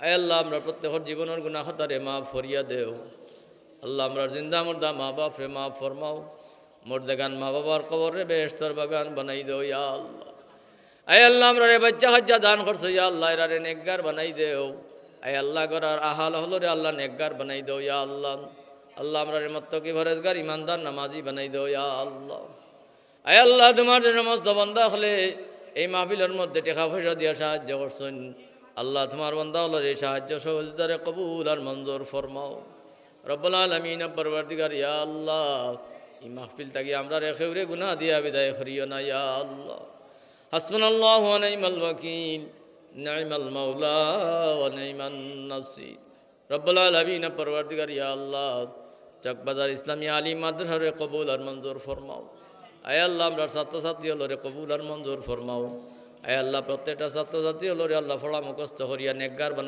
আয় আল্লাহ আমরা প্রত্যেকের জীবনের গুনাহ খাতারে মাফ ফরিয়া দেও। আল্লাহ আমরা জিন্দা মুর্দা মা বাপ রে মাফ ফরমাও। মুর্দেগান মা বাবার কবরে বেহেশতের বাগান বানাই দেও ইয়া আল্লাহ। আয় আল্লাহ আমরা রে বাচ্চা হজ্জা দান করছো ইয়া আল্লাহ, এরা রে নেকগার বানাই দেও। আয় আল্লাহ গরার আহাল হলো রে আল্লাহ নেকগার বানাই দেও ইয়া আল্লাহ। আল্লাহ আমরা রে মুত্তাকি পরহেজগার ইমানদার নামাজি বানাই দেও ইয়া আল্লাহ। আয় আল্লাহ তোমার যে সমস্ত বান্দা হলে এই মাহফিলের মধ্যে টাকা পয়সা দিয়ে সাহায্য করছেন, আল্লাহ তোমার বান্দা হলো এই সাহায্য সহযোগিতারে কবুল আর মঞ্জুর ফরমাও। রব্বুল আলামিন পরওয়ারদিগার ইয়া আল্লাহ, এই মাহফিল থাকি আমরা রেখেউরে গুনাহ দিয়া বিদায় করিও না ইয়া আল্লাহ। হাসবুনাল্লাহু ওয়া নি'মাল ওয়াকিল, নি'মাল মাওলা ওয়া নি'মান নাসির। রব্বুল আলামিন পরওয়ারদিগার ইয়া আল্লাহ, চকবাজার ইসলামী আলিম মাদ্রাসারে কবুল আর মঞ্জুর ফরমাও। আয় আল্লাহ আমরা ছাত্রছাত্রী হলো রে কবুল আর মঞ্জুর ফরমাও। আয় আল্লাহ প্রত্যেকটা ছাত্রছাত্রী হলো রে আল্লাহ ফলা মুখস্থ করিয়া নেকগার বানাই